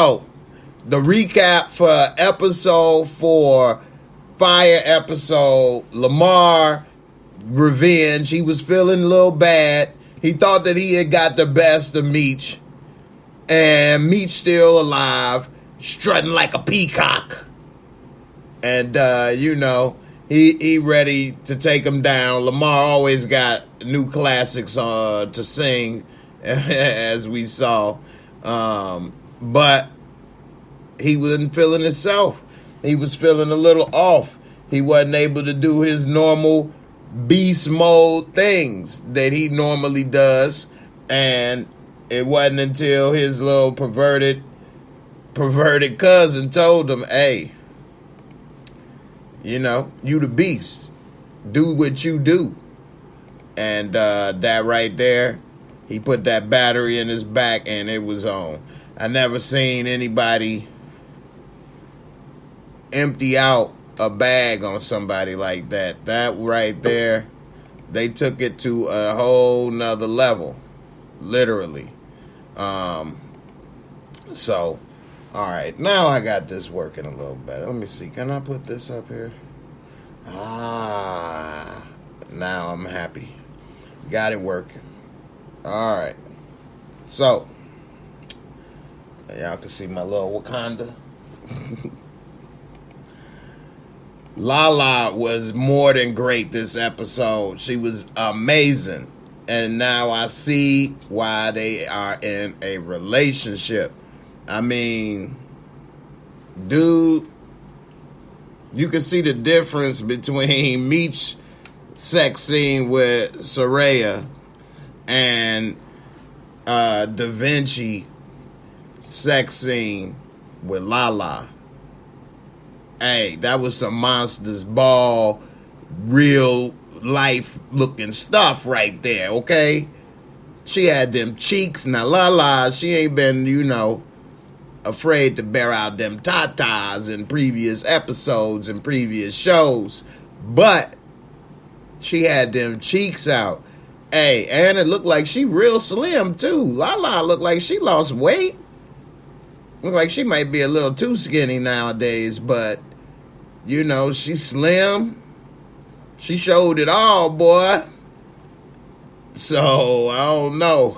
So, the recap for episode 4, fire episode, Lamar revenge. He was feeling a little bad. He thought that he had got the best of Meech. And Meech still alive, strutting like a peacock. And, he ready to take him down. Lamar always got new classics to sing, as we saw. But he wasn't feeling himself. He was feeling a little off. He wasn't able to do his normal beast mode things that he normally does. And it wasn't until his little perverted cousin told him, hey, you the beast. Do what you do. And that right there, he put that battery in his back and it was on. I never seen anybody empty out a bag on somebody like that. That right there, they took it to a whole nother level, literally. So, all right, now I got this working a little better. Let me see, can I put this up here? Now I'm happy. Got it working. All right, so y'all can see my little Wakanda. Lala was more than great this episode. She was amazing. And now I see why they are in a relationship. I mean, dude, you can see the difference between Meech's sex scene with Soraya and Da Vinci sex scene with Lala. Hey, that was some Monsters Ball, real life looking stuff right there, okay? She had them cheeks. Now, Lala, she ain't been, afraid to bear out them tatas in previous episodes and previous shows. But she had them cheeks out. Hey, and it looked like she real slim, too. Lala looked like she lost weight. Looked like she might be a little too skinny nowadays, but she's slim. She showed it all, boy. So, I don't know.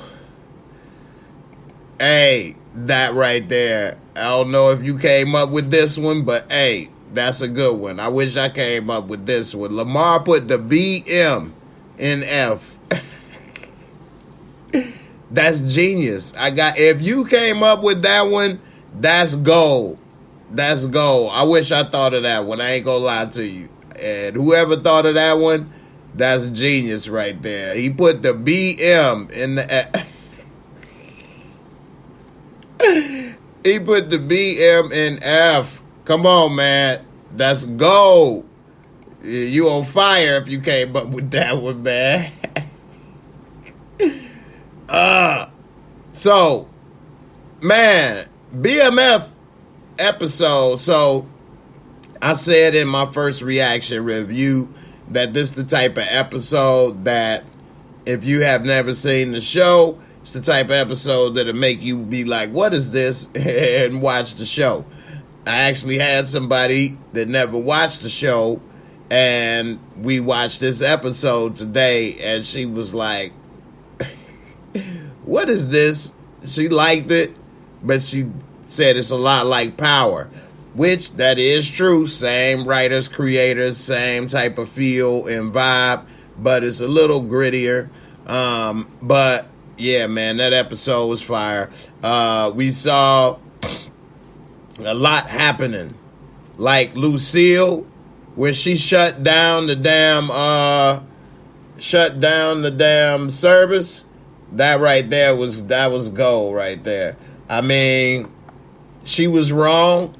Hey, that right there. I don't know if you came up with this one, but hey, that's a good one. I wish I came up with this one. Lamar put the BM in F. That's genius. If you came up with that one, that's gold. That's gold. I wish I thought of that one. I ain't gonna lie to you. And whoever thought of that one, that's genius right there. He put the BM in the... He put the BM in F. Come on, man. That's gold. You on fire if you came up with that one, man. So, man, BMF episode. So, I said in my first reaction review that this is the type of episode that if you have never seen the show, it's the type of episode that'll make you be like, what is this? And watch the show. I actually had somebody that never watched the show, and we watched this episode today, and she was like, what is this? She liked it, but she said it's a lot like Power, which that is true. Same writers, creators, same type of feel and vibe, but it's a little grittier. But yeah, man, that episode was fire. We saw a lot happening. Like Lucille, when she shut down the damn service, that right there was gold right there. I mean, she was wrong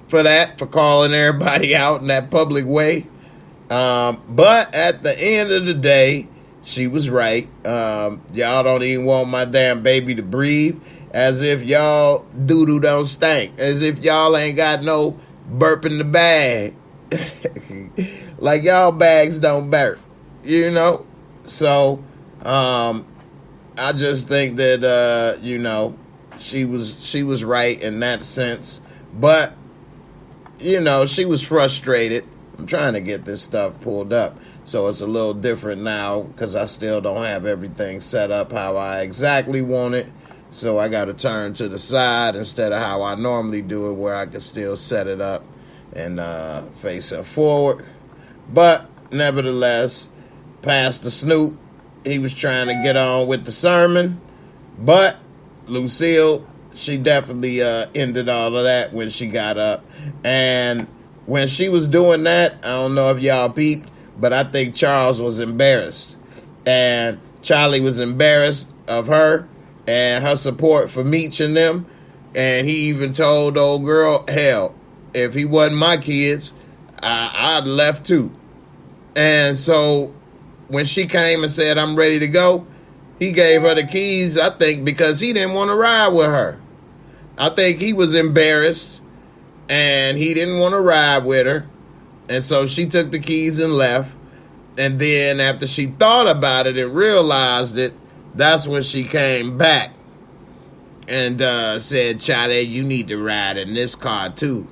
for that, for calling everybody out in that public way. But at the end of the day, she was right. Y'all don't even want my damn baby to breathe. As if y'all doo-doo don't stink. As if y'all ain't got no burp in the bag. Like y'all bags don't burp. So, I just think that, she was right in that sense. But, you know, she was frustrated. I'm trying to get this stuff pulled up, so it's a little different now because I still don't have everything set up how I exactly want it. So I got to turn to the side instead of how I normally do it, where I can still set it up and face it forward. But nevertheless, Pastor Snoop, he was trying to get on with the sermon, but Lucille, she definitely ended all of that when she got up. And when she was doing that, I don't know if y'all peeped, but I think Charles was embarrassed. And Charlie was embarrassed of her and her support for Meech and them. And he even told the old girl, hell, if he wasn't my kids, I'd left too. And so when she came and said, I'm ready to go, he gave her the keys, I think, because he didn't want to ride with her. I think he was embarrassed and he didn't want to ride with her. And so she took the keys and left. And then after she thought about it and realized it, that's when she came back and said, Charlie, you need to ride in this car too.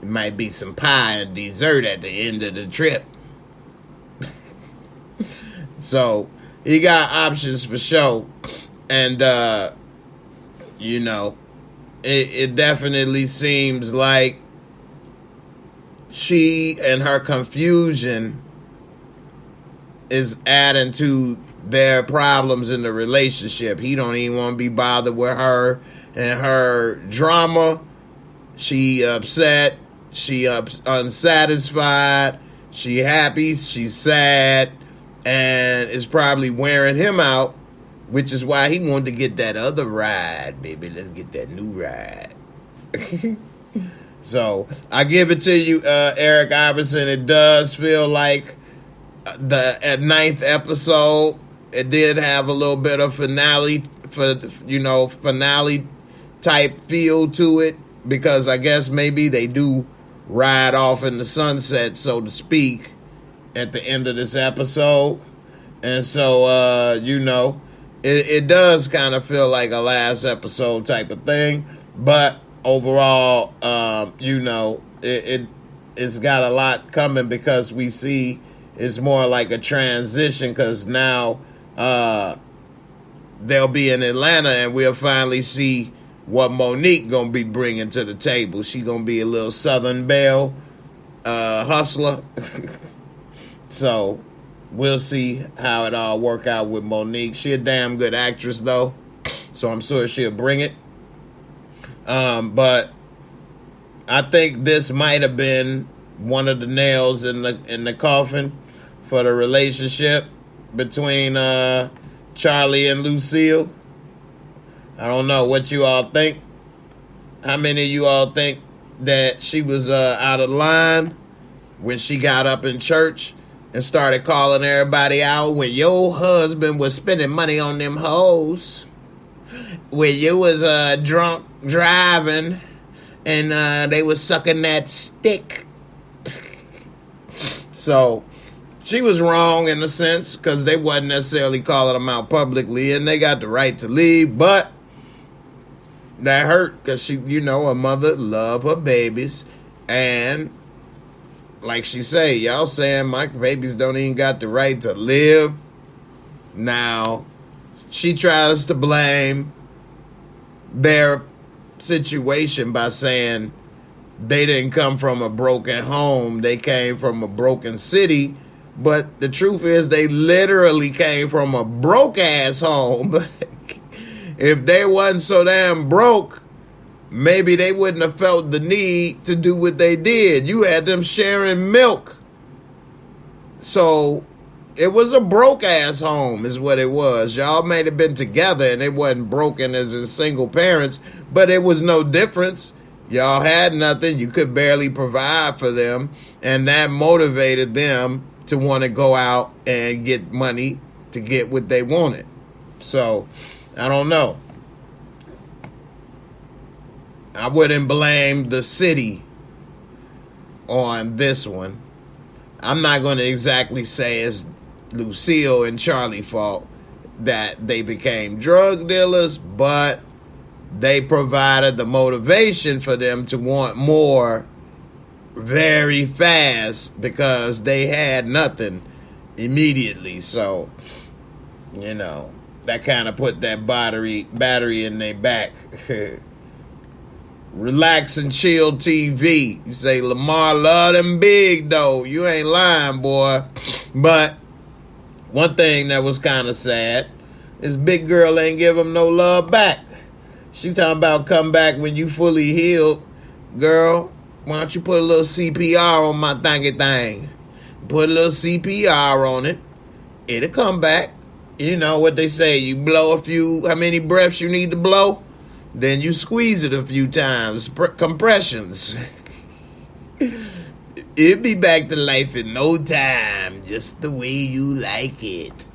It might be some pie and dessert at the end of the trip. So he got options for sure. And, you know, it definitely seems like she and her confusion is adding to their problems in the relationship. He don't even want to be bothered with her and her drama. She upset. She unsatisfied. She happy. She's sad. And it's probably wearing him out, which is why he wanted to get that other ride, baby. Let's get that new ride. So I give it to you, Eric Iverson. It does feel like the ninth episode. It did have a little bit of finale type feel to it, because I guess maybe they do ride off in the sunset, so to speak, at the end of this episode. And so, you know, it does kind of feel like a last episode type of thing. But overall, you know, it's got a lot coming, because we see it's more like a transition, because now they'll be in Atlanta and we'll finally see what Monique gonna be bringing to the table. She gonna be a little Southern Belle hustler. So we'll see how it all work out with Monique. She a damn good actress though, so I'm sure she'll bring it. But I think this might have been one of the nails in the coffin for the relationship between Charlie and Lucille. I don't know what you all think. How many of you all think that she was out of line when she got up in church and started calling everybody out when your husband was spending money on them hoes, when you was drunk driving and they was sucking that stick? So she was wrong in a sense, because they wasn't necessarily calling them out publicly, and they got the right to leave, but that hurt, because she, you know, a mother love her babies. And like she say, y'all saying my babies don't even got the right to live. Now she tries to blame their situation by saying they didn't come from a broken home, they came from a broken city. But the truth is, they literally came from a broke ass home. If they wasn't so damn broke, maybe they wouldn't have felt the need to do what they did. You had them sharing milk. So it was a broke ass home is what it was. Y'all may have been together and it wasn't broken as in single parents, but it was no difference. Y'all had nothing. You could barely provide for them. And that motivated them to want to go out and get money to get what they wanted. So I don't know. I wouldn't blame the city on this one. I'm not going to exactly say it's Lucille and Charlie fault that they became drug dealers, but they provided the motivation for them to want more very fast because they had nothing immediately. So, you know, that kind of put that battery in their back. Relax and chill TV. You say Lamar love them big though. You ain't lying, boy. But one thing that was kind of sad is big girl ain't give him no love back. She talking about come back when you fully healed. Girl, why don't you put a little CPR on my thingy thing? Put a little CPR on it. It'll come back. You know what they say. You blow a few, how many breaths you need to blow? Then you squeeze it a few times. Compressions. It'll be back to life in no time. Just the way you like it.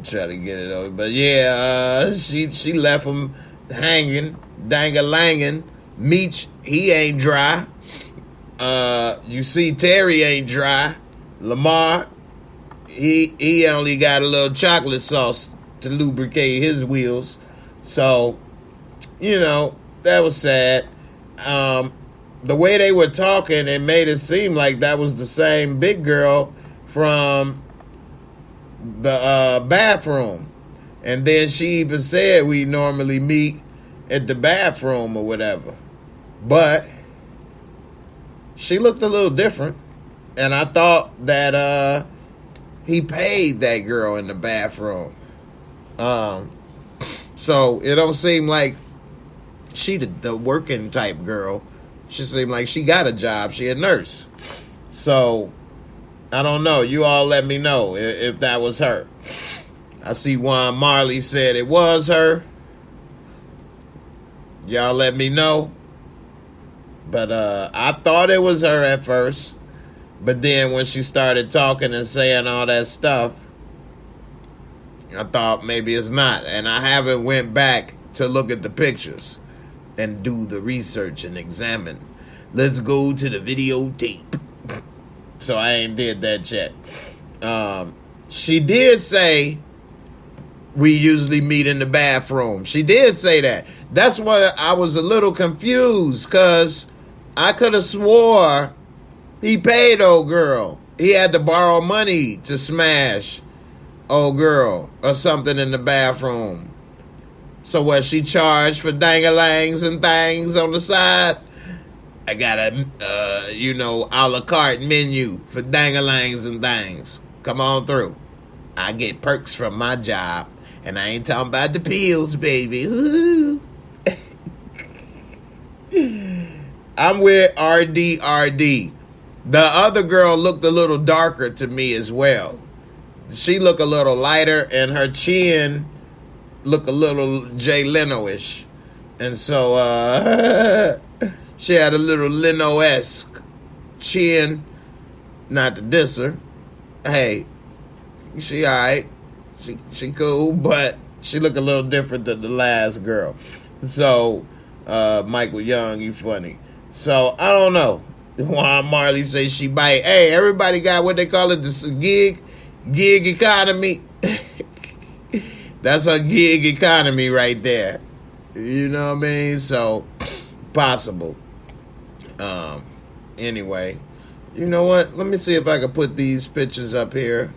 Try to get it over. But yeah, she left him hanging, dang-a-langin'. Meech, he ain't dry. You see Terry ain't dry. Lamar, he only got a little chocolate sauce to lubricate his wheels. So, you know, that was sad. The way they were talking, it made it seem like that was the same big girl from the bathroom. And then she even said we normally meet at the bathroom or whatever. But she looked a little different. And I thought that he paid that girl in the bathroom. So it don't seem like she the working type girl. She seemed like she got a job. She a nurse. So I don't know. You all let me know if that was her. I see Juan Marley said it was her. Y'all let me know. But I thought it was her at first. But then when she started talking and saying all that stuff, I thought maybe it's not. And I haven't went back to look at the pictures and do the research and examine. Let's go to the videotape. So I ain't did that yet. She did say we usually meet in the bathroom. She did say that. That's why I was a little confused, because I could have swore he paid old girl. He had to borrow money to smash old girl or something in the bathroom. So what, she charged for dangalangs and things on the side? I got a, a la carte menu for dangalangs and things. Come on through. I get perks from my job. And I ain't talking about the pills, baby. I'm with RDRD. The other girl looked a little darker to me as well. She looked a little lighter, and her chin looked a little Jay Leno-ish. And so she had a little Leno-esque chin. Not to diss her. Hey, she all right. She cool, but she look a little different than the last girl. So, Michael Young, you funny. So, I don't know. Juan Marley say she bite. Hey, everybody got what they call it, the gig economy. That's her gig economy right there. You know what I mean? So, possible. Anyway, you know what? Let me see if I can put these pictures up here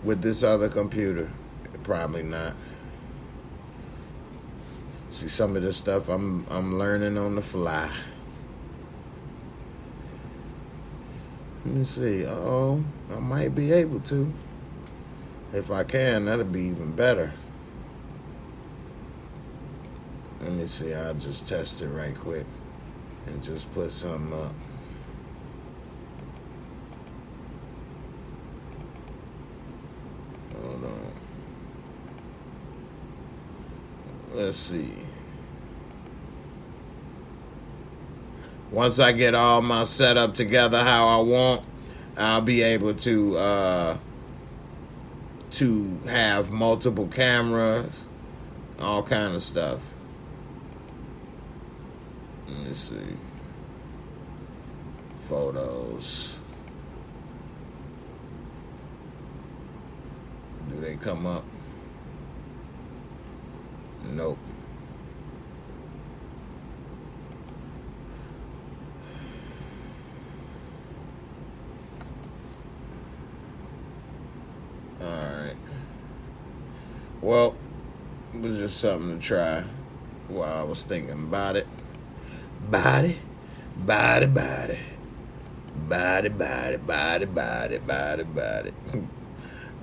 with this other computer. Probably not. See, some of this stuff I'm learning on the fly. Let me see. Uh-oh. I might be able to. If I can, that'll be even better. Let me see. I'll just test it right quick and just put something up. Hold on. Let's see. Once I get all my setup together how I want, I'll be able to have multiple cameras, all kind of stuff. Let me see. Photos. Do they come up? Nope. Alright. Well, it was just something to try while I was thinking about it. Body. Body, body. Body, body, body, body, body, body.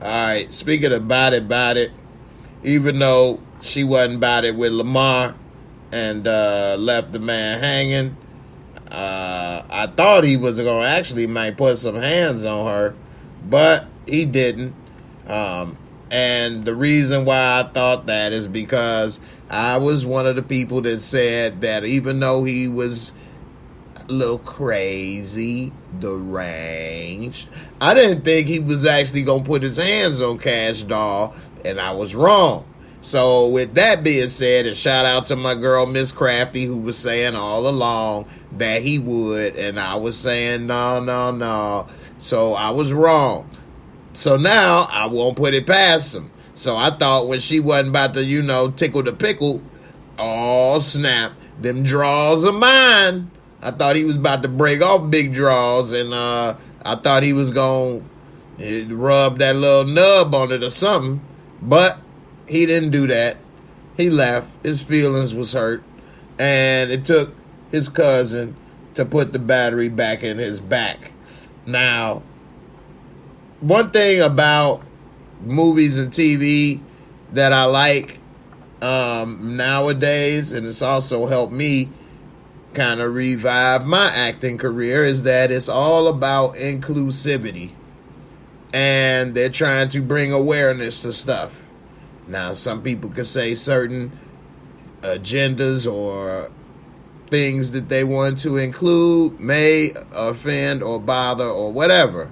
Alright, speaking of body, even though she wasn't about it with Lamar and left the man hanging, I thought he was going to actually might put some hands on her, but he didn't. And the reason why I thought that is because I was one of the people that said that even though he was a little crazy, deranged, I didn't think he was actually going to put his hands on Cash Doll, and I was wrong. So with that being said, and shout out to my girl Miss Crafty, who was saying all along that he would, and I was saying no. So I was wrong. So now I won't put it past him. So I thought when she wasn't about to, tickle the pickle, oh snap, them draws of mine. I thought he was about to break off big draws, and I thought he was going to rub that little nub on it or something. But he didn't do that. He left. His feelings was hurt. And it took his cousin to put the battery back in his back. Now, one thing about movies and TV that I like nowadays, and it's also helped me kind of revive my acting career, is that it's all about inclusivity. And they're trying to bring awareness to stuff. Now, some people could say certain agendas or things that they want to include may offend or bother or whatever.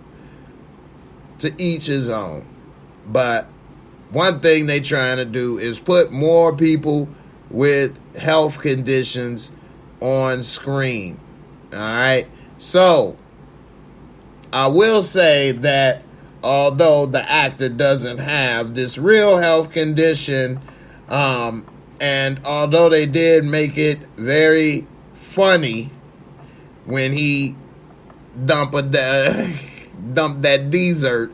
To each his own. But one thing they trying to do is put more people with health conditions on screen. All right. So I will say that although the actor doesn't have this real health condition, and although they did make it very funny when he dumped that dessert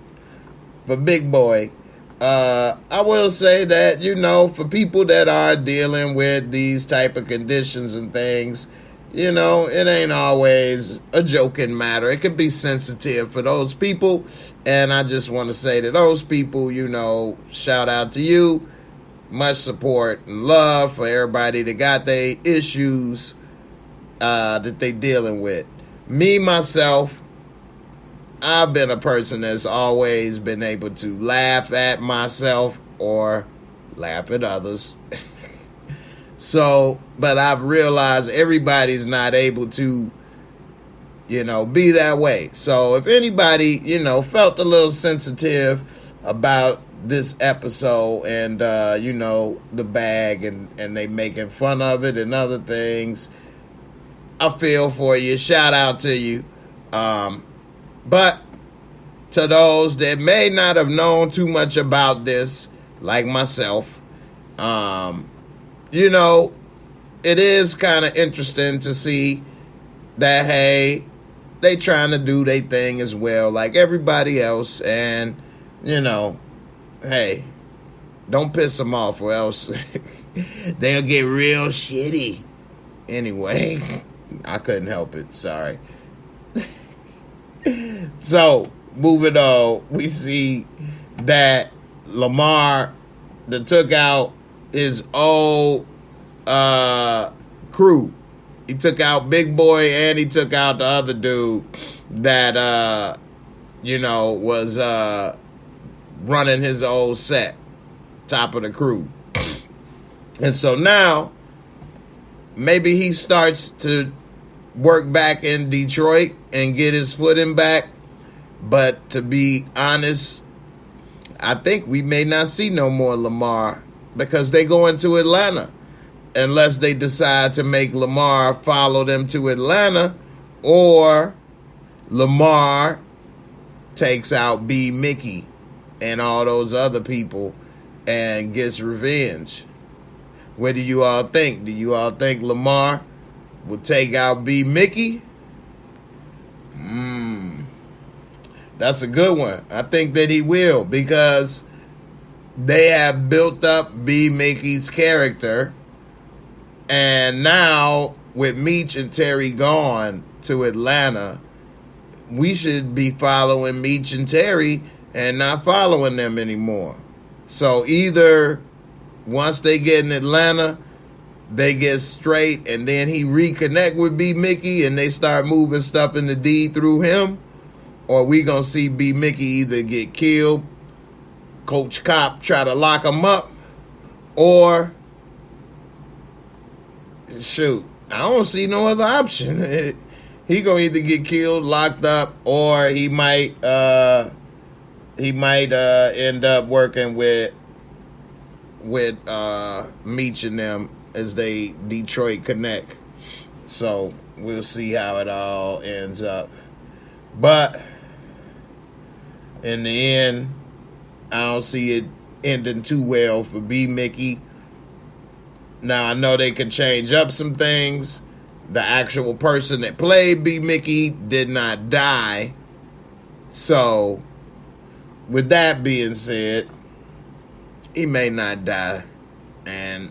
for Big Boy, I will say that, for people that are dealing with these type of conditions and things, it ain't always a joking matter. It could be sensitive for those people. And I just want to say to those people, shout out to you. Much support and love for everybody that got their issues that they dealing with. Me, myself, I've been a person that's always been able to laugh at myself or laugh at others. So, but I've realized everybody's not able to, be that way. So if anybody, felt a little sensitive about this episode and, the bag and they making fun of it and other things, I feel for you. Shout out to you. But to those that may not have known too much about this, like myself, it is kind of interesting to see that, hey, they trying to do their thing as well, like everybody else. And, hey, don't piss them off or else they'll get real shitty. Anyway, I couldn't help it. Sorry. So, moving on, we see that Lamar that took out his old crew. He took out Big Boy and he took out the other dude that was running his old set, top of the crew. And so now maybe he starts to work back in Detroit and get his footing back. But to be honest, I think we may not see no more Lamar because they go into Atlanta. Unless they decide to make Lamar follow them to Atlanta, or Lamar takes out B. Mickey and all those other people and gets revenge. What do you all think? Do you all think Lamar will take out B. Mickey? That's a good one. I think that he will, because they have built up B. Mickey's character, and now with Meech and Terry gone to Atlanta, we should be following Meech and Terry and not following them anymore. So either once they get in Atlanta, they get straight, and then he reconnect with B. Mickey and they start moving stuff in the D through him, or we gonna see B. Mickey either get killed, Coach Cop try to lock him up, or shoot, I don't see no other option. He gonna either get killed, locked up, or he might end up working with Meech and them as they Detroit connect. So we'll see how it all ends up. But in the end, I don't see it ending too well for B. Mickey. Now, I know they can change up some things. The actual person that played B. Mickey did not die. So, with that being said, he may not die. And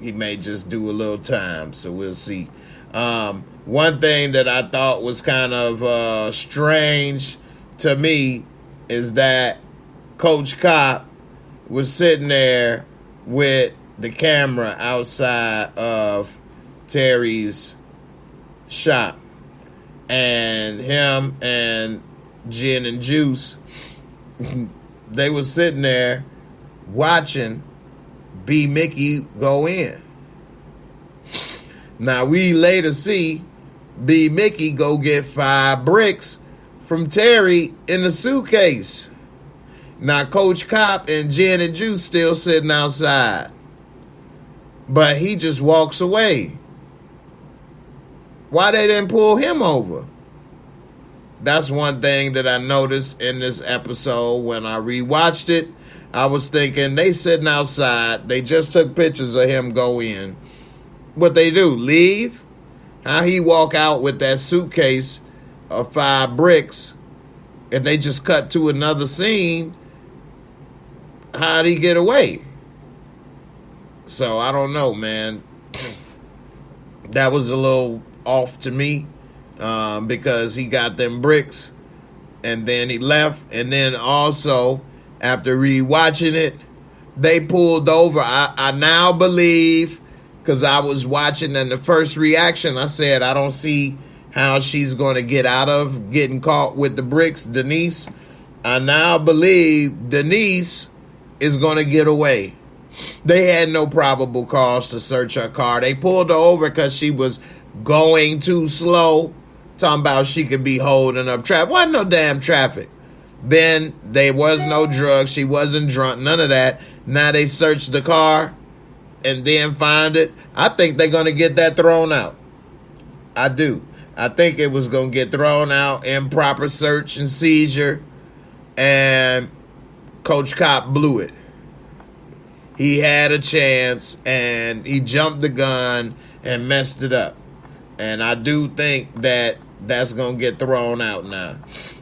he may just do a little time. So, we'll see. One thing that I thought was kind of strange to me is that Coach Cop was sitting there with the camera outside of Terry's shop, and him and Gin and Juice, they were sitting there watching B. Mickey go in. Now we later see B. Mickey go get 5 bricks from Terry in the suitcase. Now Coach Cop and Gin and Juice still sitting outside, but he just walks away. Why they didn't pull him over? That's one thing that I noticed in this episode. When I rewatched it, I was thinking, they sitting outside. They just took pictures of him go in. What they do? Leave? How he walk out with that suitcase of 5 bricks, and they just cut to another scene? How'd he get away? So I don't know, man. That was a little off to me, because he got them bricks and then he left. And then also, after rewatching it, they pulled over. I now believe, because I was watching, and the first reaction, I said, I don't see how she's going to get out of getting caught with the bricks, Denise. I now believe Denise is going to get away. They had no probable cause to search her car. They pulled her over because she was going too slow, talking about she could be holding up traffic. Wasn't no damn traffic. Then there was no drugs. She wasn't drunk. None of that. Now they searched the car and then find it. I think they're going to get that thrown out. I do. I think it was going to get thrown out, improper search and seizure, and Coach Cop blew it. He had a chance, and he jumped the gun and messed it up. And I do think that that's going to get thrown out now.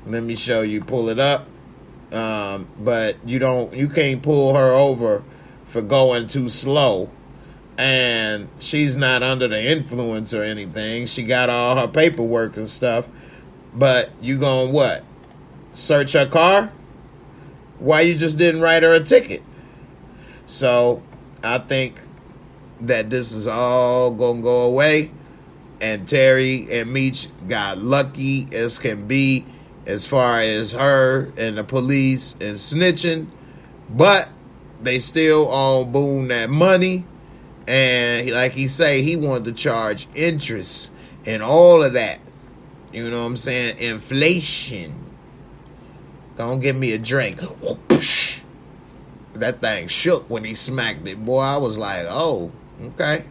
Let me show you. Pull it up. But you can't pull her over for going too slow. And she's not under the influence or anything. She got all her paperwork and stuff. But you going what? Search her car? Why you just didn't write her a ticket? So I think that this is all going to go away. And Terry and Meech got lucky as can be as far as her and the police and snitching. But they still owe Boone that money. And like he say, he wanted to charge interest and all of that. You know what I'm saying? Inflation. Don't give me a drink. That thing shook when he smacked it. Boy, I was like, oh, okay.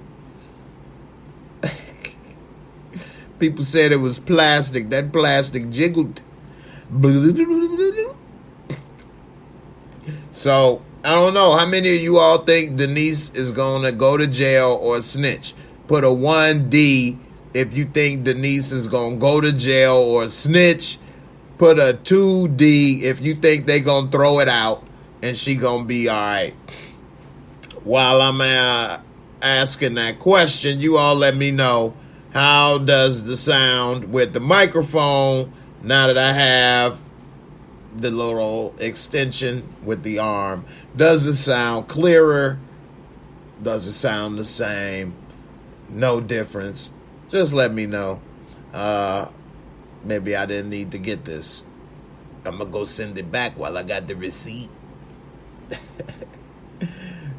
People said it was plastic. That plastic jiggled. So, I don't know. How many of you all think Denise is going to go to jail or snitch? Put a 1D if you think Denise is going to go to jail or snitch. Put a 2D if you think they going to throw it out and she going to be all right. While I'm asking that question, you all let me know, how does the sound with the microphone, now that I have the little extension with the arm, does it sound clearer? Does it sound the same? No difference? Just let me know. Maybe I didn't need to get this. I'm gonna go send it back while I got the receipt.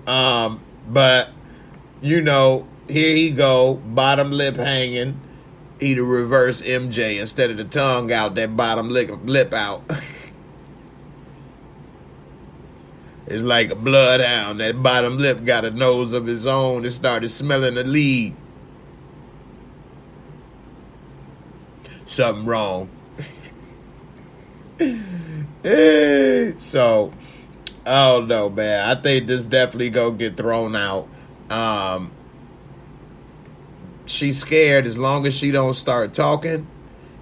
But you know, here he go, bottom lip hanging. He the reverse MJ. Instead of the tongue out, that bottom lip out. It's like a bloodhound. That bottom lip got a nose of its own. It started smelling the lead. Something wrong. So, I don't know, man. I think this definitely gonna get thrown out. She's scared as long as she don't start talking,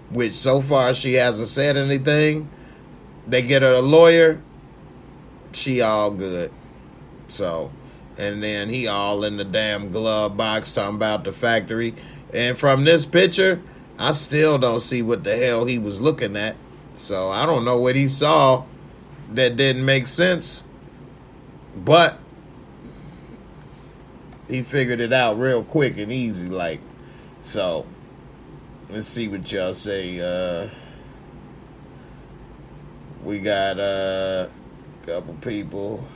which so far she hasn't said anything. They get her a lawyer. She all good. So, and then he all in the damn glove box talking about the factory. And from this picture, I still don't see what the hell he was looking at. So I don't know what he saw that didn't make sense. But he figured it out real quick and easy, like. So let's see what y'all say. We got couple people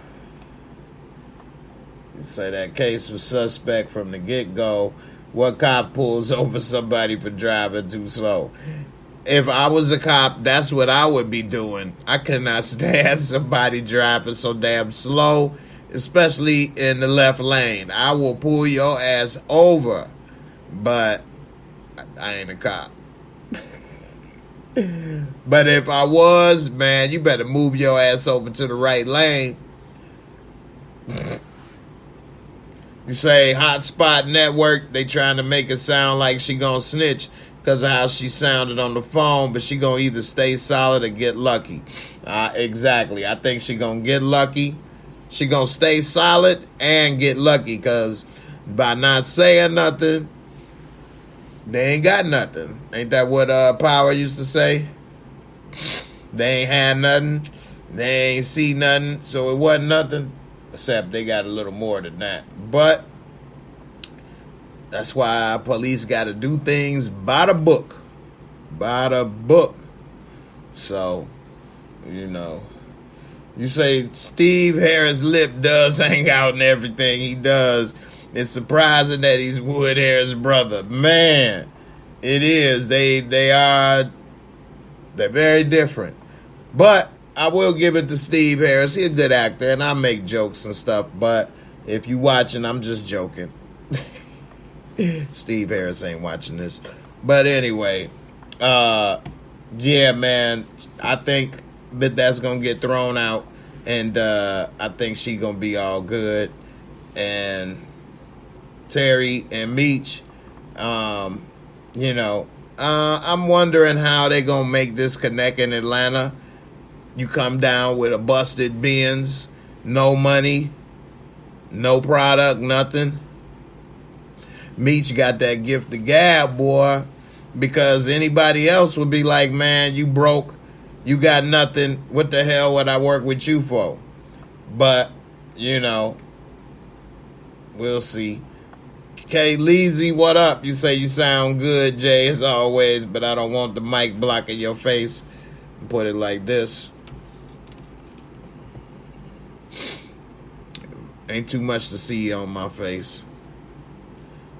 say that case was suspect from the get-go. What cop pulls over somebody for driving too slow? If I was a cop, that's what I would be doing. I cannot stand somebody driving so damn slow, especially in the left lane. I will pull your ass over, but I ain't a cop. But if I was, man, you better move your ass over to the right lane. You say Hotspot Network, they trying to make it sound like she gonna snitch because of how she sounded on the phone, but she gonna either stay solid or get lucky. Exactly. I think she gonna get lucky. She gonna stay solid and get lucky because by not saying nothing, they ain't got nothing. Ain't that what Power used to say? They ain't had nothing. They ain't see nothing. So it wasn't nothing. Except they got a little more than that. But that's why police got to do things by the book. By the book. So, you know. You say Steve Harris' lip does hang out and everything. He does. It's surprising that he's Wood Harris' brother. Man, it is. They're very different. But I will give it to Steve Harris. He's a good actor, and I make jokes and stuff. But if you watching, I'm just joking. Steve Harris ain't watching this. But anyway, yeah, man, I think that's going to get thrown out. And I think she going to be all good. And Terry and Meech, you know, I'm wondering how they gonna make this connect in Atlanta. You come down with a busted Benz, no money, no product, nothing. Meech got that gift of gab, boy, because anybody else would be like, man, you broke, you got nothing, what the hell would I work with you for? But, you know, we'll see. K. Leezy, what up? You say you sound good, Jay, as always, but I don't want the mic blocking your face. Put it like this. Ain't too much to see on my face.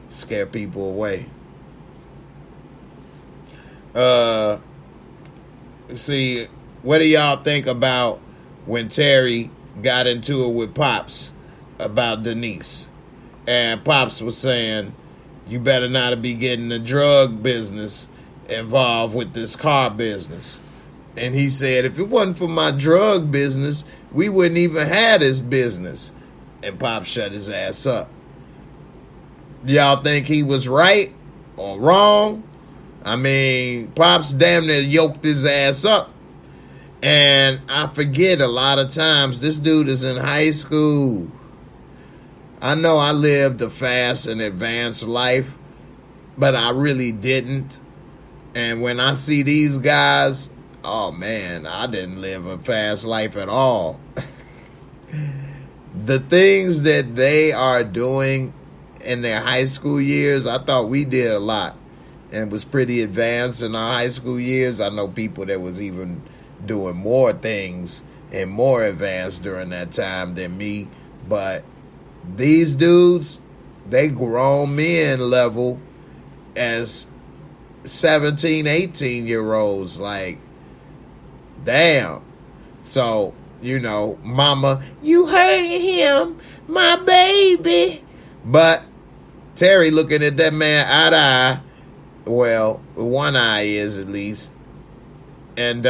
Scare people away. See, what do y'all think about when Terry got into it with Pops about Denise? And Pops was saying, you better not be getting the drug business involved with this car business. And he said, if it wasn't for my drug business, we wouldn't even have this business. And Pop shut his ass up. Y'all think he was right or wrong? I mean, Pop's damn near yoked his ass up. And I forget a lot of times, this dude is in high school. I know I lived a fast and advanced life, but I really didn't. And when I see these guys, oh man, I didn't live a fast life at all. The things that they are doing in their high school years, I thought we did a lot and was pretty advanced in our high school years. I know people that was even doing more things and more advanced during that time than me. But these dudes, they grown men level as 17, 18-year-olds. Like, damn. So, you know, mama, you hurt him, my baby. But Terry looking at that man eye to eye. Well, one eye is at least. And,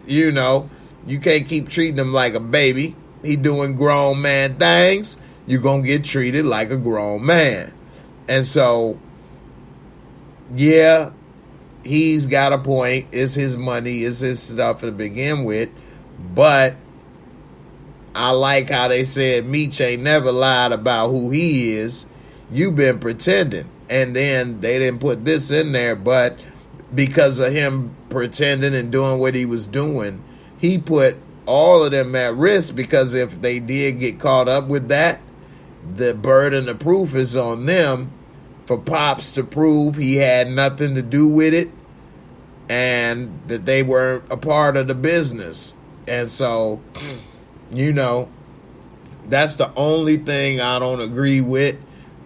you know, you can't keep treating him like a baby. He doing grown man things. You're going to get treated like a grown man. And so, yeah, he's got a point. It's his money. It's his stuff to begin with. But I like how they said Meech ain't never lied about who he is. You been pretending. And then they didn't put this in there, but because of him pretending and doing what he was doing, he put all of them at risk, because if they did get caught up with that, the burden of proof is on them for Pops to prove he had nothing to do with it and that they weren't a part of the business. And so, you know, that's the only thing I don't agree with.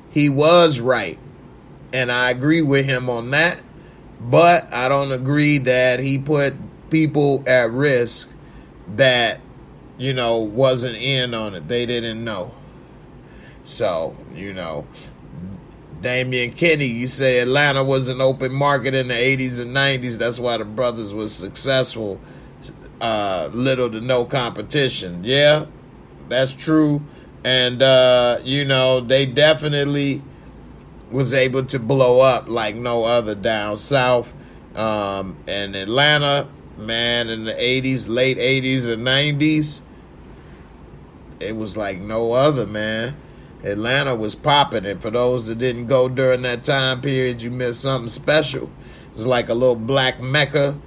He was right, and I agree with him on that. But I don't agree that he put people at risk that, you know, wasn't in on it. They didn't know. So, you know, Damian Kinney, you say Atlanta was an open market in the 80s and 90s. That's why the brothers was successful. Little to no competition. Yeah, that's true. And, you know, they definitely was able to blow up like no other down south. And Atlanta, man, in the 80s, late 80s and 90s, it was like no other, man. Atlanta was popping, and for those that didn't go during that time period, you missed something special. It was like a little black mecca,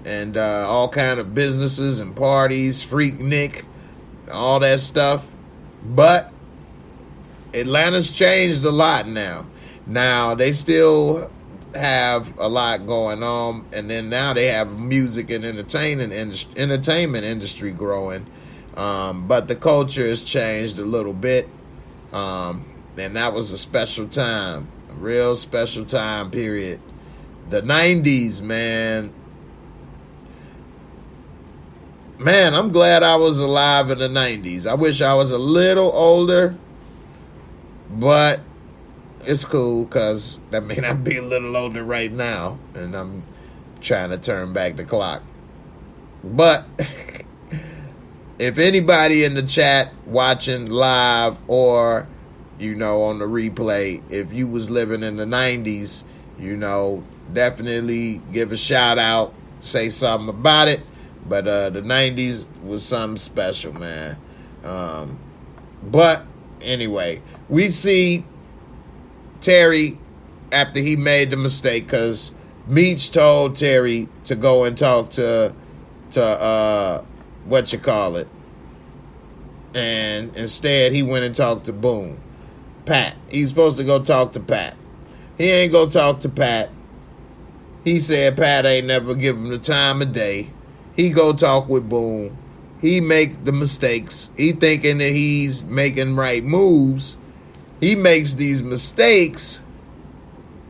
and all kind of businesses and parties, Freaknik, all that stuff. But Atlanta's changed a lot now. Now, they still have a lot going on, and then now they have music and entertainment industry growing. But the culture has changed a little bit. And that was a special time, a real special time period. The 90s, man. Man, I'm glad I was alive in the 90s. I wish I was a little older, but it's cool because that may not be a little older right now, and I'm trying to turn back the clock. But if anybody in the chat watching live or, you know, on the replay, if you was living in the 90s, you know, definitely give a shout out, say something about it. But the 90s was something special, man. But anyway, we see Terry after he made the mistake, because Meech told Terry to go and talk to what you call it, and instead he went and talked to Boom, Pat. He's supposed to go talk to Pat. He ain't go talk to Pat. He said Pat ain't never give him the time of day. He go talk with Boom. He make the mistakes. He thinking that he's making right moves. He makes these mistakes,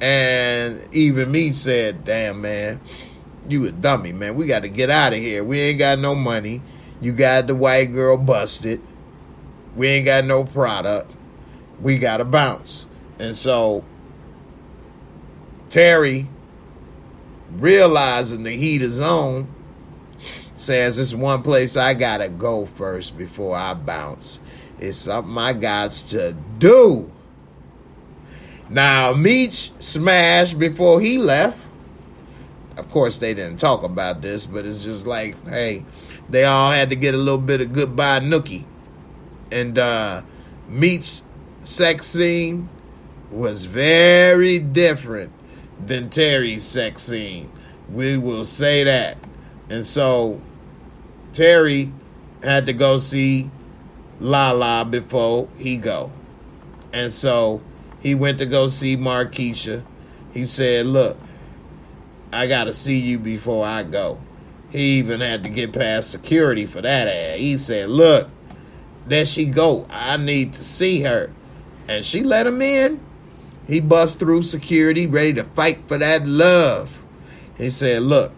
and even me said, damn, man, you a dummy, man. We got to get out of here. We ain't got no money. You got the white girl busted. We ain't got no product. We got to bounce. And so Terry, realizing the heat is on, says, it's one place I gotta go first before I bounce. It's something I got to do. Now, Meech smashed before he left. Of course, they didn't talk about this, but it's just like, hey, they all had to get a little bit of goodbye nookie. And Meech's sex scene was very different than Terry's sex scene. We will say that. And so Terry had to go see Lala before he go. And so he went to go see Marquisha. He said, look, I got to see you before I go. He even had to get past security for that ass. He said, look, there she go. I need to see her. And she let him in. He bust through security, ready to fight for that love. He said, look,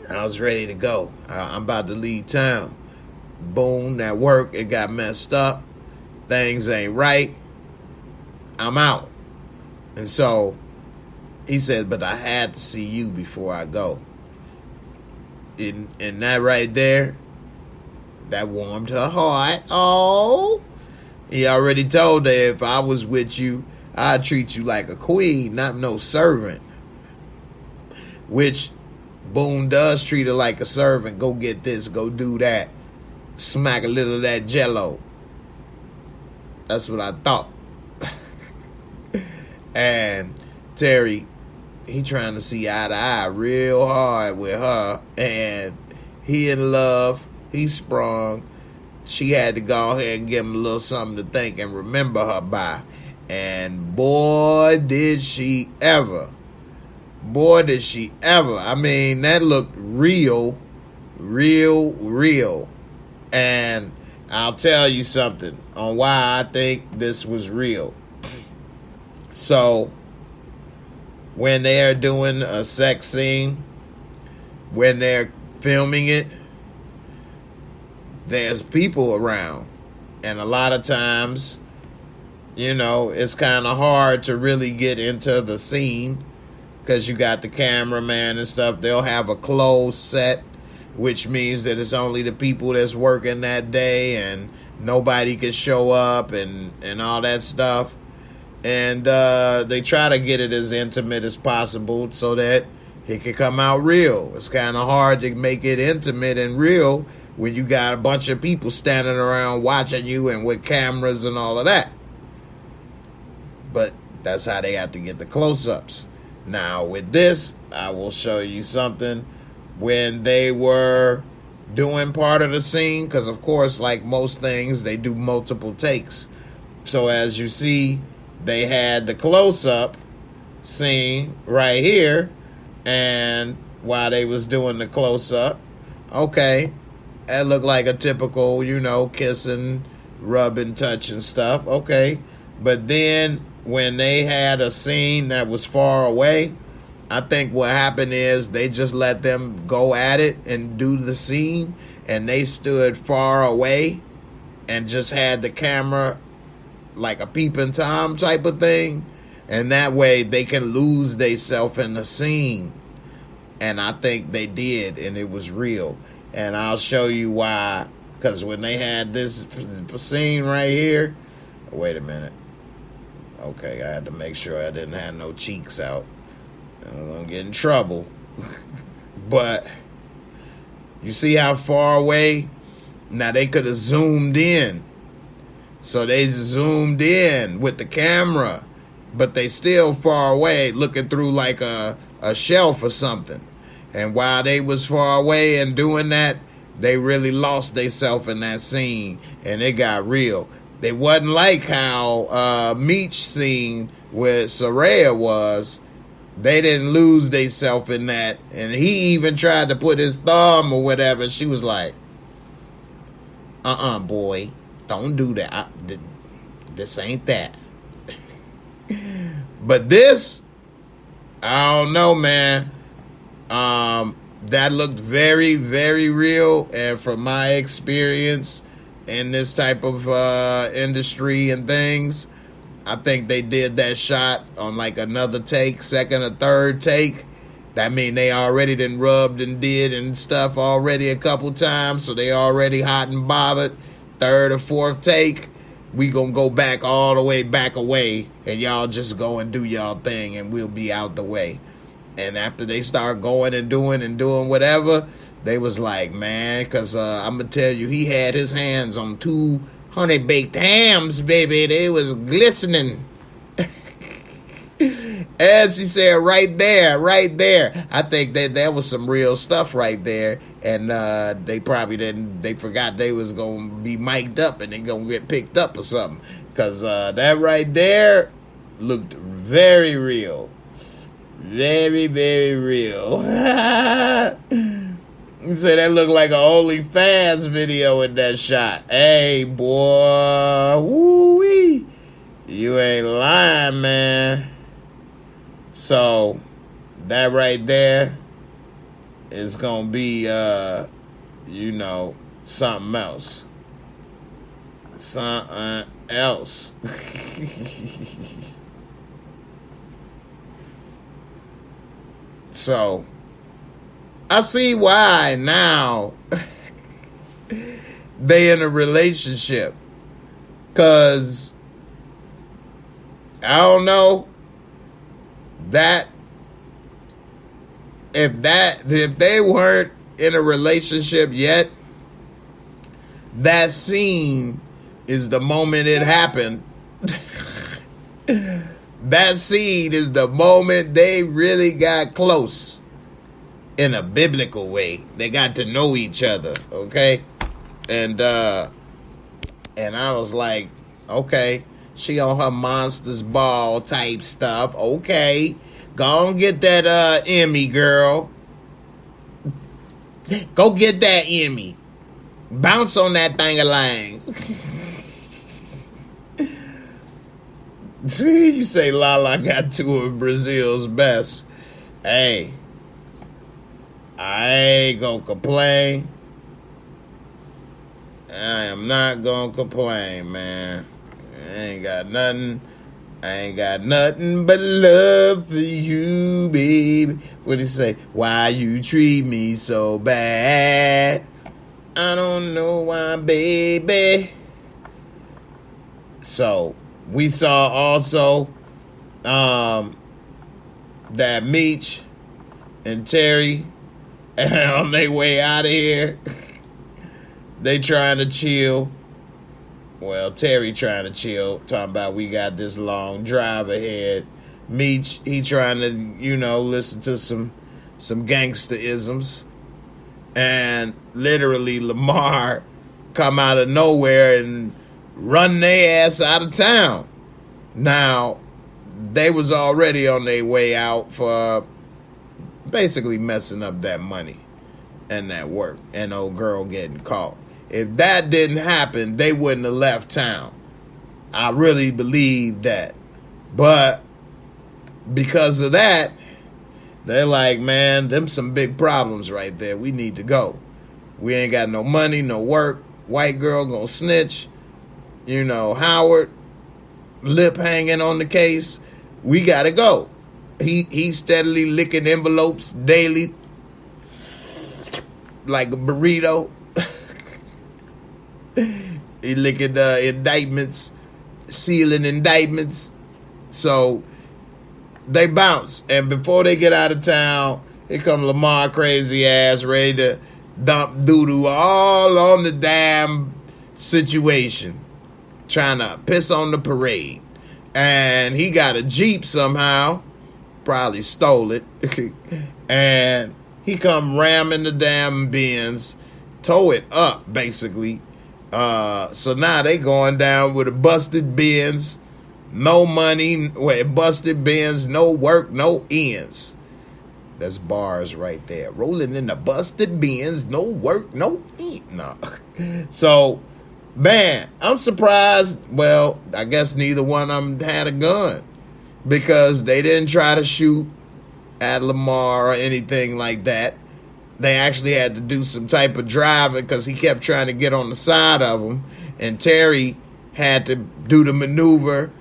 I was ready to go. I'm about to leave town. Boom, that work, it got messed up. Things ain't right. I'm out. And so he said, but I had to see you before I go. And that right there, that warmed her heart. Oh, he already told her, if I was with you, I'd treat you like a queen, not no servant. Which Boone does treat her like a servant. Go get this, go do that. Smack a little of that jello. That's what I thought. And Terry, he trying to see eye to eye real hard with her. And he in love. He sprung. She had to go ahead and give him a little something to think and remember her by. And boy, did she ever. Boy, did she ever. I mean, that looked real, real, real. And I'll tell you something on why I think this was real. So, when they're doing a sex scene, when they're filming it, there's people around. And a lot of times, you know, it's kind of hard to really get into the scene because you got the cameraman and stuff. They'll have a closed set, which means that it's only the people that's working that day and nobody can show up and all that stuff. And they try to get it as intimate as possible so that it can come out real. It's kind of hard to make it intimate and real when you got a bunch of people standing around watching you and with cameras and all of that. But that's how they have to get the close-ups. Now, with this, I will show you something. When they were doing part of the scene, because, of course, like most things, they do multiple takes. So, as you see, they had the close-up scene right here. And while they was doing the close-up, okay, that looked like a typical, you know, kissing, rubbing, touching stuff. Okay. But then when they had a scene that was far away, I think what happened is they just let them go at it and do the scene, and they stood far away and just had the camera like a peeping Tom type of thing, and that way they can lose themselves in the scene. And I think they did, and it was real. And I'll show you why, because when they had this scene right here, wait a minute. Okay, I had to make sure I didn't have no cheeks out. I was gonna get in trouble. But you see how far away? Now they could have zoomed in. So they zoomed in with the camera, but they still far away looking through like a shelf or something. And while they was far away and doing that, they really lost themselves in that scene, and it got real. They wasn't like how Meech scene with Soraya was. They didn't lose themselves in that. And he even tried to put his thumb or whatever. She was like, boy, don't do that. This ain't that. But this, I don't know, man. That looked very, very real. And from my experience in this type of industry and things, I think they did that shot on like another take, second or third take, That mean they already done rubbed and did and stuff already a couple times, so they already hot and bothered. Third or fourth take, we gonna go back all the way back away, and y'all just go and do y'all thing, and we'll be out the way. And after they start going and doing whatever, they was like, man, because I'm going to tell you, he had his hands on 2 honey-baked hams, baby. They was glistening. As she said, right there. I think that was some real stuff right there. And they probably they forgot they was going to be mic'd up and they going to get picked up or something. Because that right there looked very real. Very, very real. You say that looked like an OnlyFans video in that shot. Hey, boy. Woo-wee. You ain't lying, man. So, that right there is going to be, something else. Something else. So, I see why now they in a relationship. Because, I don't know, that if they weren't in a relationship yet, that scene is the moment it happened. That scene is the moment they really got close in a biblical way. They got to know each other, okay? And I was like, okay, she on her monsters ball type stuff. Okay, go and get that Emmy, girl. Go get that Emmy. Bounce on that thing-a-lang. You say Lala got 2 of Brazil's best. Hey, I ain't gonna complain. I am not gonna complain, man. I ain't got nothing but love for you, baby. What'd he say? Why you treat me so bad? I don't know why, baby. So, we saw also that Meech and Terry on their way out of here. They trying to chill. Well, Terry trying to chill, talking about we got this long drive ahead. Meech, he trying to, listen to some gangster-isms. And literally Lamar come out of nowhere and run their ass out of town. Now, they was already on their way out for basically messing up that money and that work and old girl getting caught. If that didn't happen, they wouldn't have left town. I really believe that. But because of that, they're like, man, them some big problems right there. We need to go. We ain't got no money, no work. White girl gonna snitch. Howard, lip hanging on the case. We gotta go. He's steadily licking envelopes daily like a burrito. He licking indictments, sealing indictments. So they bounce. And before they get out of town, here come Lamar crazy ass ready to dump doo-doo all on the damn situation. Trying to piss on the parade. And he got a Jeep somehow. Probably stole it. And he come ramming the damn Benz. Tow it up, basically. So now they going down with a busted Benz. No money. Busted Benz. No work. No ends. That's bars right there. Rolling in the busted Benz. No work. No ends. No. So, man, I'm surprised. Well, I guess neither one of them had a gun. Because they didn't try to shoot at Lamar or anything like that. They actually had to do some type of driving because he kept trying to get on the side of him. And Terry had to do the maneuver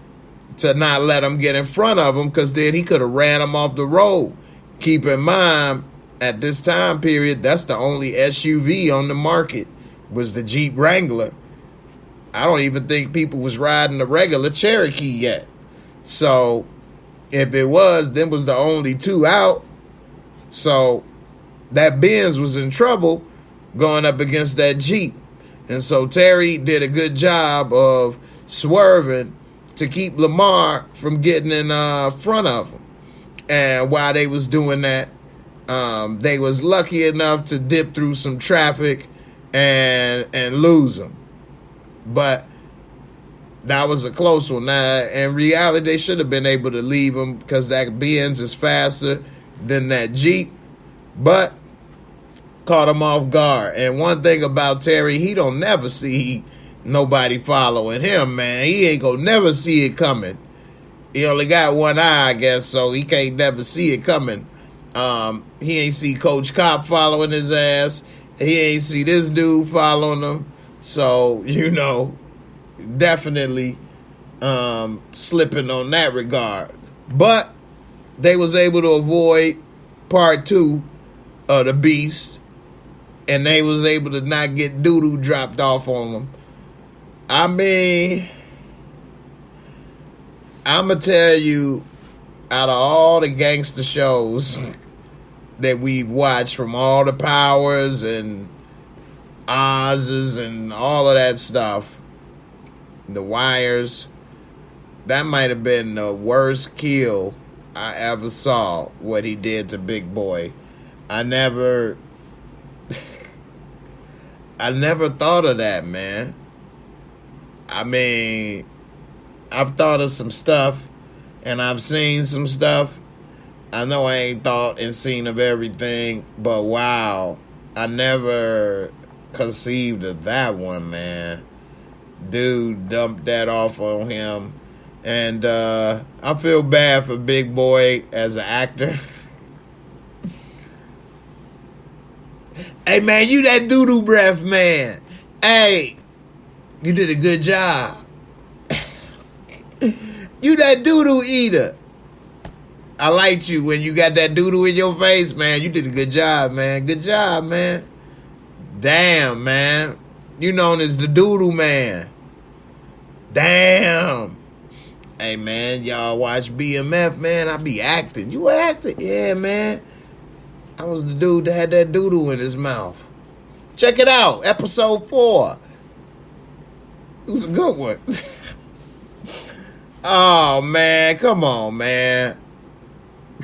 to not let him get in front of him because then he could have ran him off the road. keep in mind, at this time period, that's the only SUV on the market was the Jeep Wrangler. I don't even think people was riding the regular Cherokee yet. So if it was, them was the only two out. So that Benz was in trouble going up against that Jeep. And so Terry did a good job of swerving to keep Lamar from getting in front of him. And while they was doing that, they was lucky enough to dip through some traffic and lose him. But that was a close one. Now, in reality, they should have been able to leave him because that Benz is faster than that Jeep. But caught him off guard. And one thing about Terry, he don't never see nobody following him, man. He ain't gonna never see it coming. He only got one eye, I guess, so he can't never see it coming. He ain't see Coach Cop following his ass. He ain't see this dude following him. So, you know, definitely slipping on that regard. But they was able to avoid part 2 of the Beast, and they was able to not get doo-doo dropped off on them. I mean, I'm going to tell you, out of all the gangster shows that we've watched, from all the Powers and Oz's and all of that stuff, The Wires, that might have been the worst kill I ever saw, what he did to Big Boy. I never thought of that, man. I mean, I've thought of some stuff, and I've seen some stuff. I know I ain't thought and seen of everything, but wow, I never conceived of that one, man. Dude dumped that off on him, and I feel bad for Big Boy as an actor. Hey, man, you that doo-doo breath, man. Hey, you did a good job. You that doo-doo eater. I liked you when you got that doo-doo in your face, man. You did a good job, man. Good job, man. Damn, man. You known as the doo-doo man. Damn. Hey, man, y'all watch BMF, man. I be acting. You acting? Yeah, man. I was the dude that had that doo-doo in his mouth. Check it out. Episode 4. It was a good one. Oh, man. Come on, man.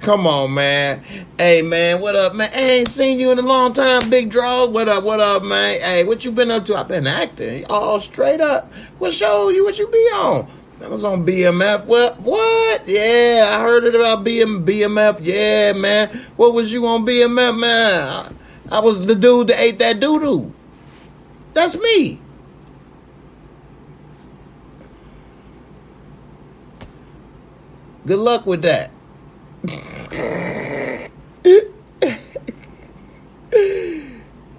Come on, man. Hey, man, what up, man? I ain't seen you in a long time, Big Draw. What up, man? Hey, what you been up to? I've been acting. All straight up. What show what you be on? I was on BMF. What? Yeah, I heard it about BMF. Yeah, man. What was you on BMF, man? I was the dude that ate that doo-doo. That's me. Good luck with that.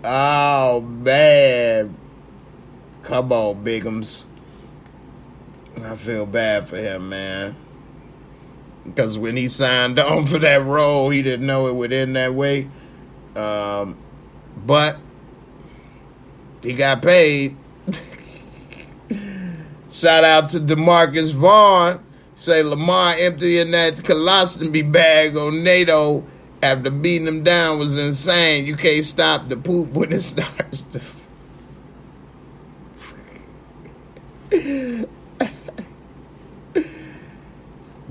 Oh, man. Come on, Bigums. I feel bad for him, man. Because when he signed on for that role, he didn't know it would end that way. But he got paid. Shout out to DeMarcus Vaughn. Say Lamar emptying that colostomy bag on NATO after beating him down was insane. You can't stop the poop when it starts to...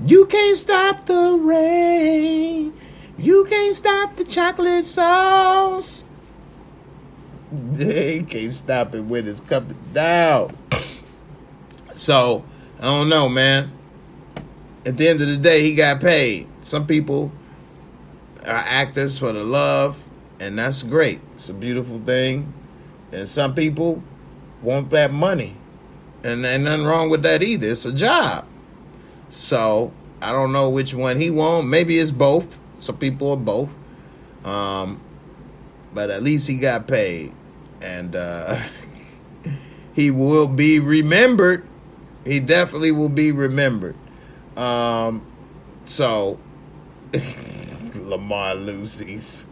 You can't stop the rain. You can't stop the chocolate sauce. You can't stop it when it's coming down. So, I don't know, man. At the end of the day, he got paid. Some people are actors for the love, and that's great. It's a beautiful thing. And some people want that money. And ain't nothing wrong with that either. It's a job. So, I don't know which one he want. Maybe it's both. Some people are both. But at least he got paid. And he will be remembered. He definitely will be remembered. So, Lamar Lucy's.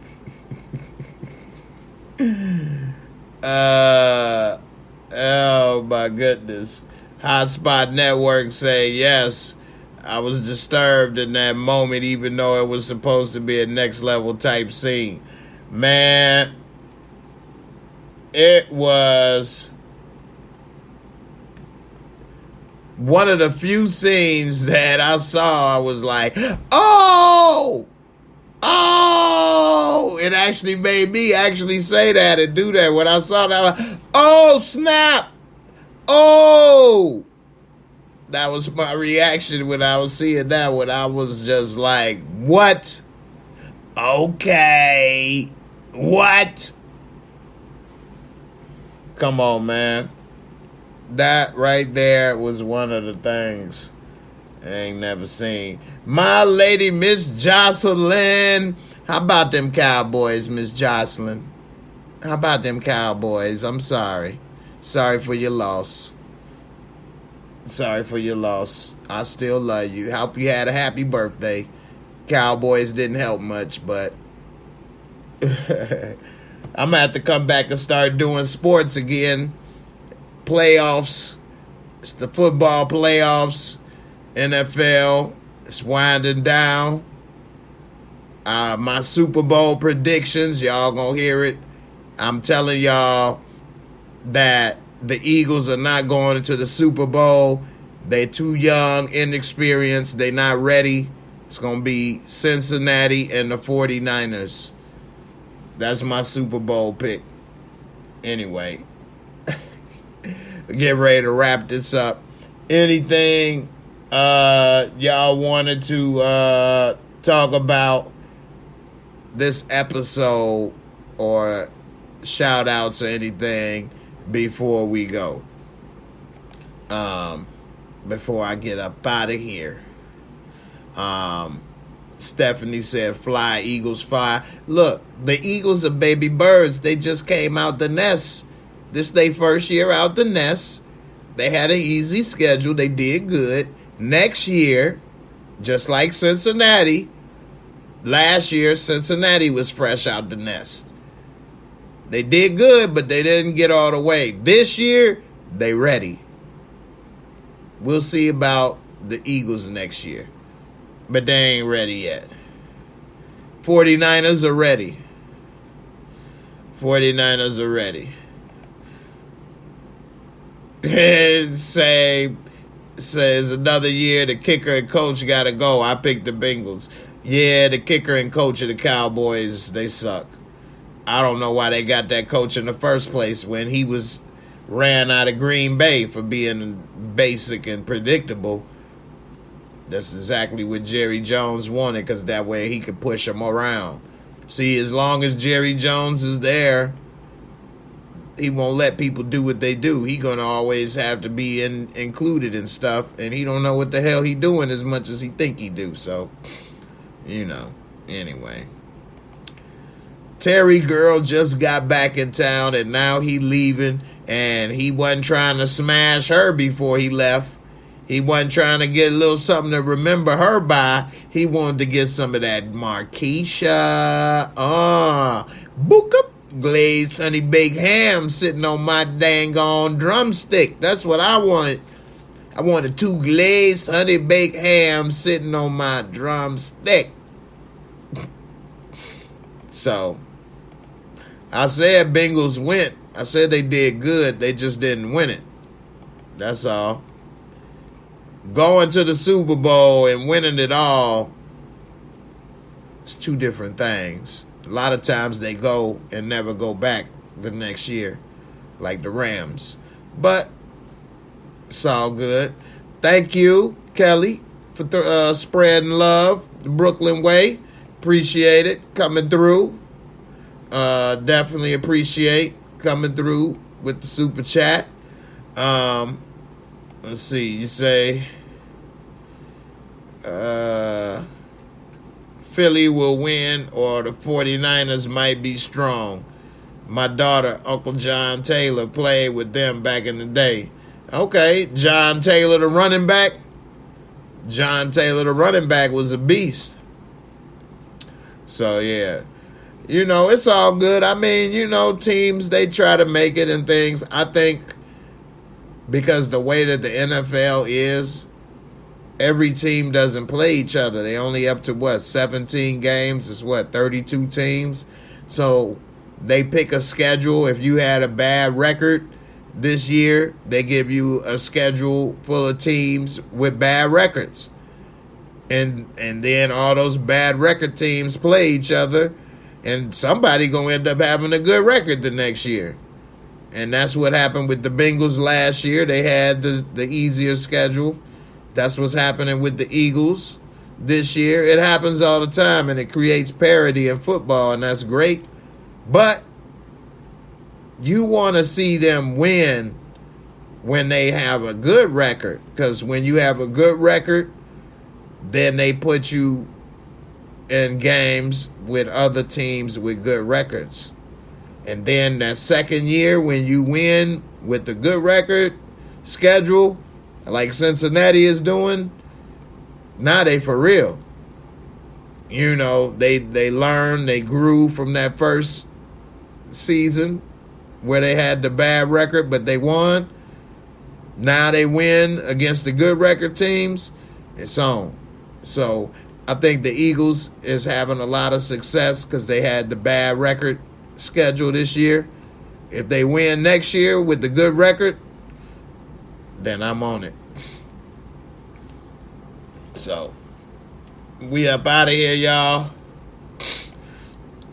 Oh my goodness. Hotspot Network say, yes, I was disturbed in that moment, even though it was supposed to be a next level type scene. Man, it was one of the few scenes that I saw. I was like, oh, it actually made me actually say that and do that. When I saw that, oh, snap. Oh, that was my reaction when I was seeing that. When I was just like, what? Okay. What? Come on, man. That right there was one of the things I ain't never seen. My lady, Miss Jocelyn. How about them Cowboys, Miss Jocelyn? How about them Cowboys? I'm sorry. Sorry for your loss. Sorry for your loss. I still love you. Hope you had a happy birthday. Cowboys didn't help much, but I'm going to have to come back and start doing sports again. Playoffs. It's the football playoffs. NFL. It's winding down. My Super Bowl predictions. Y'all going to hear it. I'm telling y'all that the Eagles are not going into the Super Bowl. They're too young, inexperienced. They're not ready. It's going to be Cincinnati and the 49ers. That's my Super Bowl pick. Anyway, get ready to wrap this up. Anything y'all wanted to talk about this episode or shout outs or anything before we go? Before I get up out of here. Stephanie said, fly, Eagles, fly. Look, the Eagles are baby birds. They just came out the nest. This their first year out the nest. They had an easy schedule. They did good. Next year, just like Cincinnati, last year, Cincinnati was fresh out the nest. They did good, but they didn't get all the way. This year, they ready. We'll see about the Eagles next year. But they ain't ready yet. 49ers are ready. 49ers are ready. Says another year the kicker and coach got to go. I picked the Bengals. Yeah, the kicker and coach of the Cowboys, they suck. I don't know why they got that coach in the first place when he ran out of Green Bay for being basic and predictable. That's exactly what Jerry Jones wanted, because that way he could push him around. See, as long as Jerry Jones is there, he won't let people do what they do. He gonna always have to be included in stuff, and he don't know what the hell he doing as much as he think he do. So, anyway. Terry girl just got back in town, and now he leaving, and he wasn't trying to smash her before he left. He wasn't trying to get a little something to remember her by. He wanted to get some of that Marquesha. Book up. Glazed honey baked ham sitting on my dang on drumstick. That's what I wanted. I wanted 2 glazed honey baked hams sitting on my drumstick. So, I said Bengals went. I said they did good. They just didn't win it. That's all. Going to the Super Bowl and winning it all, it's 2 different things. A lot of times they go and never go back the next year, like the Rams. But it's all good. Thank you, Kelly, for spreading love the Brooklyn way. Appreciate it. Coming through. Definitely appreciate coming through with the super chat. Let's see. You say Philly will win or the 49ers might be strong. My daughter, Uncle John Taylor, played with them back in the day. Okay, John Taylor, the running back. John Taylor, the running back, was a beast. So, yeah. You know, it's all good. I mean, you know, teams, they try to make it and things. I think because the way that the NFL is, every team doesn't play each other. They only up to, what, 17 games? It's, what, 32 teams? So they pick a schedule. If you had a bad record this year, they give you a schedule full of teams with bad records. And then all those bad record teams play each other, and somebody going to end up having a good record the next year. And that's what happened with the Bengals last year. They had the easier schedule. That's what's happening with the Eagles this year. It happens all the time, and it creates parity in football, and that's great. But you want to see them win when they have a good record, because when you have a good record, then they put you in games with other teams with good records. And then that second year when you win with the good record schedule, like Cincinnati is doing, now they for real. You know, they learned, they grew from that first season where they had the bad record, but they won. Now they win against the good record teams. It's on. So I think the Eagles is having a lot of success because they had the bad record schedule this year. If they win next year with the good record, then I'm on it. So we up out of here, y'all.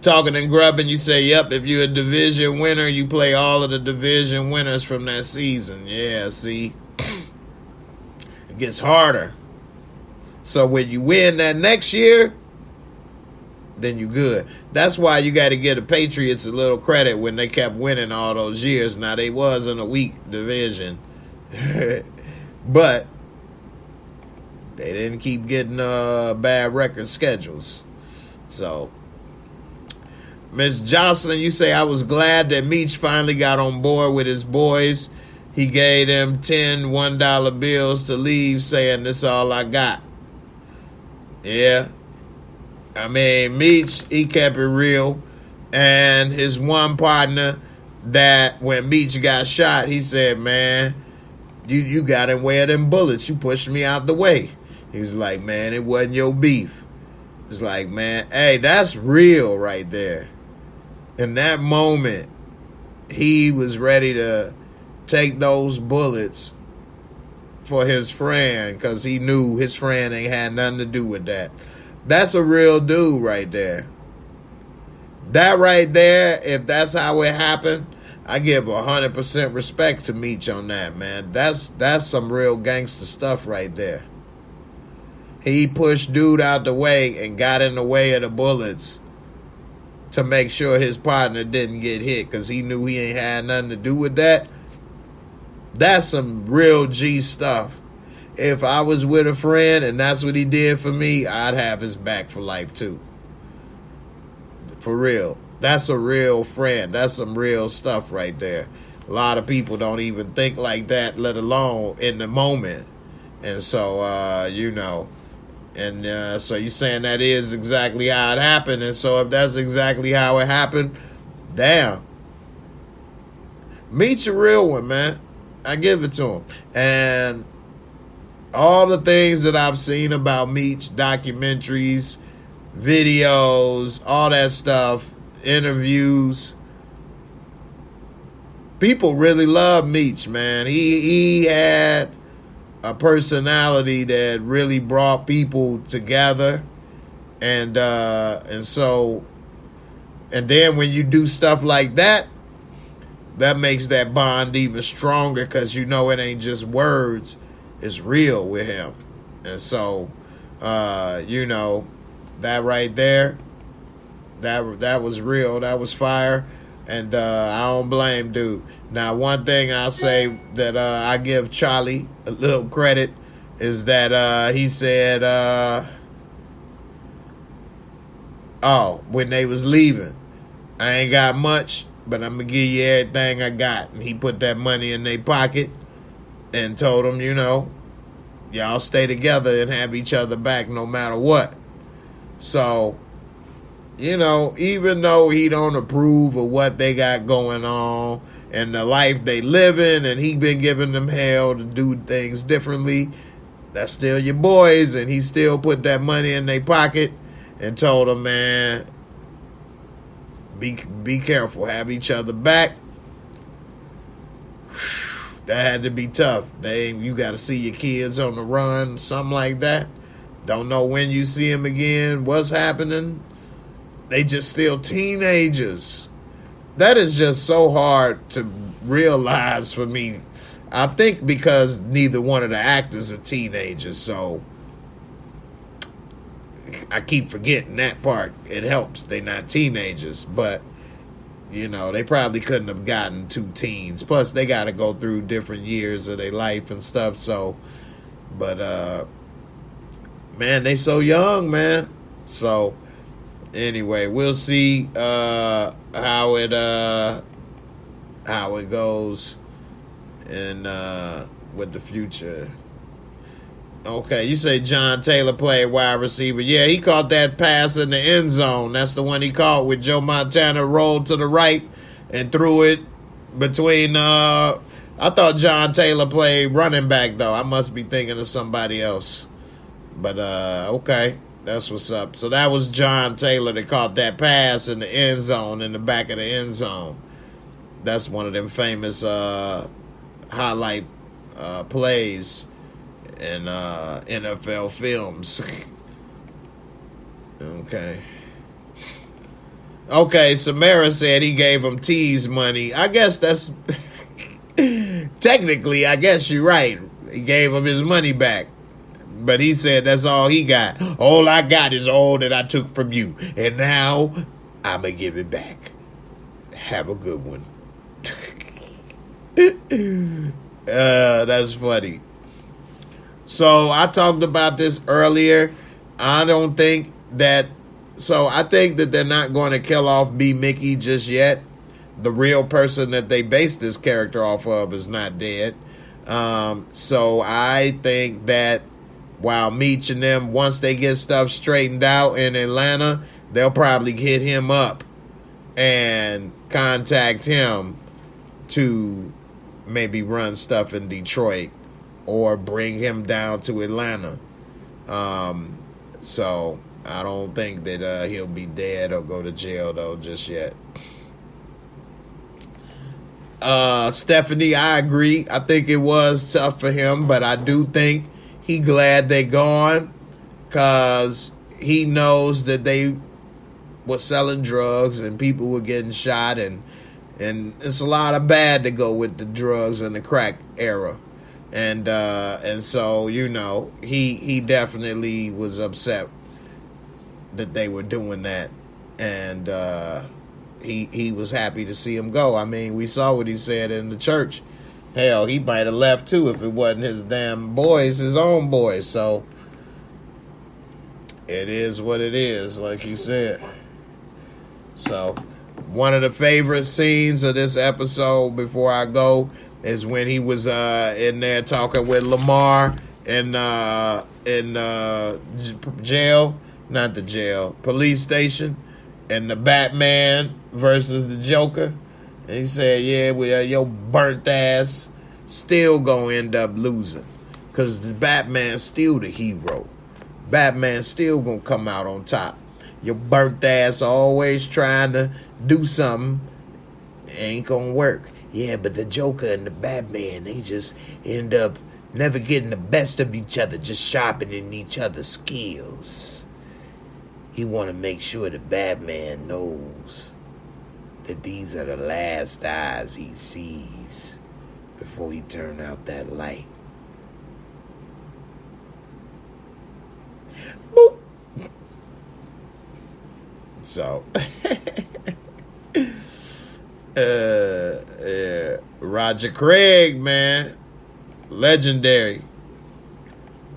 Talking and grubbing, you say, yep, if you're a division winner, you play all of the division winners from that season. Yeah, see, it gets harder. So when you win that next year, then you good. That's why you got to give the Patriots a little credit when they kept winning all those years. Now, they was in a weak division. But they didn't keep getting bad record schedules. So, Miss Jocelyn, you say, I was glad that Meech finally got on board with his boys. He gave them 10 $1 bills to leave, saying, this all I got. Yeah. I mean, Meech, he kept it real. And his one partner, that when Meech got shot, he said, man, you got in way of them bullets. You pushed me out the way. He was like, man, it wasn't your beef. It's like, man, hey, that's real right there. In that moment, he was ready to take those bullets for his friend because he knew his friend ain't had nothing to do with that. That's a real dude right there. That right there, if that's how it happened, I give 100% respect to Meech on that, man. That's some real gangster stuff right there. He pushed dude out the way and got in the way of the bullets to make sure his partner didn't get hit because he knew he ain't had nothing to do with that. That's some real G stuff. If I was with a friend and that's what he did for me, I'd have his back for life too. For real. That's a real friend. That's some real stuff right there. A lot of people don't even think like that, let alone in the moment. And so, you know, and so you're saying that is exactly how it happened. And so if that's exactly how it happened, damn. Meet's a real one, man. I give it to him. And all the things that I've seen about Meech, documentaries, videos, all that stuff, interviews, people really love Meech, man. He had a personality that really brought people together, and so, and then when you do stuff like that, that makes that bond even stronger because you know it ain't just words. It's real with him. And so, you know, that right there, that was real. That was fire. And I don't blame dude. Now, one thing I'll say that I give Charlie a little credit is that he said, when they was leaving, I ain't got much, but I'm going to give you everything I got. And he put that money in their pocket and told them, you know, y'all stay together and have each other back no matter what. So you know, even though he don't approve of what they got going on and the life they living, and he been giving them hell to do things differently, that's still your boys, and he still put that money in their pocket and told them, man, be careful, have each other back. That had to be tough. You got to see your kids on the run, something like that. Don't know when you see them again, what's happening. They just still teenagers. That is just so hard to realize for me. I think because neither one of the actors are teenagers, so I keep forgetting that part. It helps. They're not teenagers, but you know, they probably couldn't have gotten two teens. Plus, they got to go through different years of their life and stuff. So, but man, they so young, man. So, anyway, we'll see how it goes in with the future. Okay, you say John Taylor played wide receiver. Yeah, he caught that pass in the end zone. That's the one he caught with Joe Montana rolled to the right and threw it between. I thought John Taylor played running back, though. I must be thinking of somebody else. But, okay, that's what's up. So that was John Taylor that caught that pass in the end zone, in the back of the end zone. That's one of them famous highlight plays in NFL films. Okay, Samara said he gave him tease money. I guess that's technically, I guess you're right. He gave him his money back. But he said that's all he got. All I got is all that I took from you. And now I'm going to give it back. Have a good one. That's funny. So I talked about this earlier. I think that they're not going to kill off B. Mickey just yet. The real person that they based this character off of is not dead. So I think that while Meech and them, once they get stuff straightened out in Atlanta, they'll probably hit him up and contact him to maybe run stuff in Detroit or bring him down to Atlanta. So I don't think that he'll be dead or go to jail, though, just yet. Stephanie, I agree. I think it was tough for him, but I do think he glad they gone, because he knows that they were selling drugs and people were getting shot, and it's a lot of bad to go with the drugs and the crack era. And so, you know, he definitely was upset that they were doing that. And he was happy to see him go. I mean, we saw what he said in the church. Hell, he might have left too if it wasn't his damn boys, his own boys. So it is what it is, like he said. So one of the favorite scenes of this episode before I go is when he was in there talking with Lamar in jail, not the jail, police station, and the Batman versus the Joker. And he said, yeah, well, your burnt ass still gonna end up losing, because the Batman's still the hero. Batman still gonna come out on top. Your burnt ass always trying to do something, ain't gonna work. Yeah, but the Joker and the Batman, they just end up never getting the best of each other, just sharpening each other's skills. He want to make sure the Batman knows that these are the last eyes he sees before he turn out that light. Boop. So, Roger Craig, man, legendary.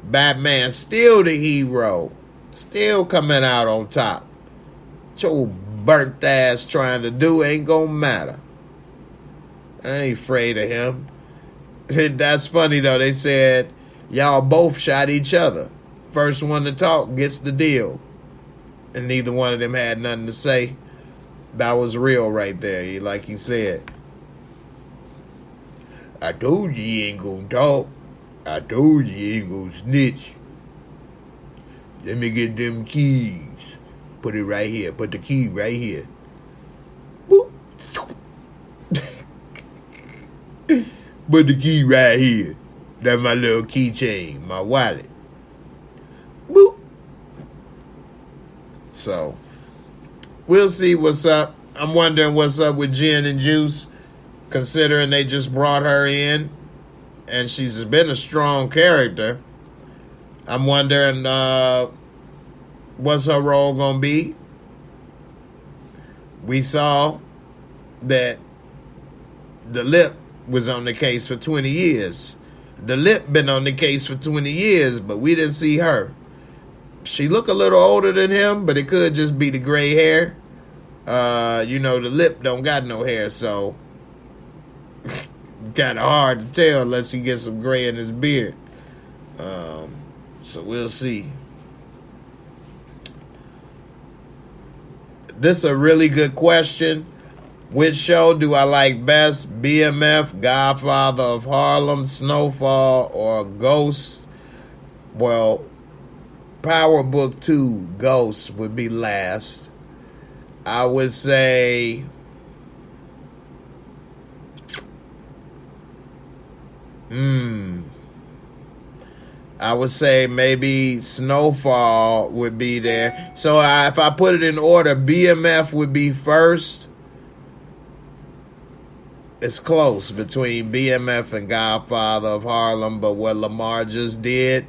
Batman still the hero, still coming out on top. What your burnt ass trying to do ain't gonna matter. I ain't afraid of him. That's funny though. They said y'all both shot each other. First one to talk gets the deal. and neither one of them had nothing to say. That was real right there, like he said. I told you he ain't gonna talk. I told you he ain't gonna snitch. Let me get them keys. Put it right here. Put the key right here. Boop. Put the key right here. That's my little keychain, my wallet. Boop. So, we'll see what's up. I'm wondering what's up with Jen and Juice, considering they just brought her in, and she's been a strong character. I'm wondering what's her role going to be. We saw that the Lip was on the case for 20 years. The Lip been on the case for 20 years, but we didn't see her. She look a little older than him, but it could just be the gray hair. The Lip don't got no hair, so kind of hard to tell unless he gets some gray in his beard. So we'll see. This is a really good question. Which show do I like best? BMF, Godfather of Harlem, Snowfall, or Ghost? Well, Power Book 2, Ghost, would be last. I would say maybe Snowfall would be there. So if I put it in order, BMF would be first. It's close between BMF and Godfather of Harlem, but what Lamar just did,